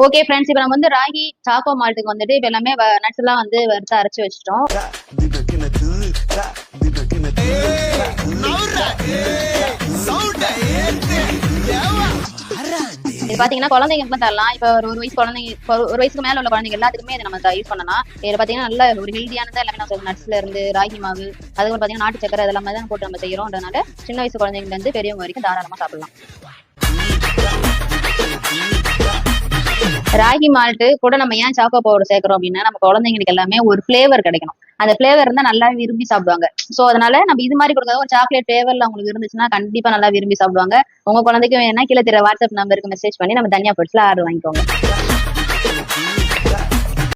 Okay friends, இப்போ நம்ம வந்து ராகி சாக்கோ மால்ட்டுக்கு வந்துட்டு இப்போ எல்லாமே நட்ஸ் எல்லாம் வந்து வறுத்து அரைச்சு வச்சிட்டோம். இது பாத்தீங்கன்னா குழந்தைங்களுக்கு தரலாம். இப்போ ஒரு வயசு குழந்தைங்க, ஒரு வயசுக்கு மேல உள்ள குழந்தைங்க எல்லாத்துக்குமே இதை நம்ம யூஸ் பண்ணலாம். இதுல பாத்தீங்கன்னா நல்ல ஒரு ஹெல்தியானதா எல்லாமே நம்ம நட்ஸ்ல இருந்து ராகி மாவு, அதுக்கு பாத்தீங்கன்னா நாட்டு சக்கரை இதெல்லாம் தான் போட்டு நம்ம செய்யறோம். அதனால சின்ன வயசு குழந்தைங்கல இருந்து பெரியவங்க வரைக்கும் தாராளமா சாப்பிடலாம். ராகி மால்ட்டு கூட நம்ம ஏன் சாக்கோ பவுடர் சேர்க்கிறோம் அப்படின்னா, நம்ம குழந்தைங்களுக்கு எல்லாமே ஒரு ஃபிளேவர் கிடைக்கணும். அந்த ஃபிளேவர் இருந்தா நல்லா விரும்பி சாப்பிடுவாங்க. சோ அதனால நம்ம இது மாதிரி கொடுக்காத ஒரு சாக்லேட் ஃபிளேவர்ல அவங்களுக்கு இருந்துச்சுன்னா கண்டிப்பா நல்லா விரும்பி சாப்பிடுவாங்க. உங்க குழந்தைக்கும் வேணா கீழே தெரிய வாட்ஸ்அப் நம்பருக்கு மெசேஜ் பண்ணி நம்ம தனியா போயிட்டு ஆர்டர் வாங்கிக்கோங்க.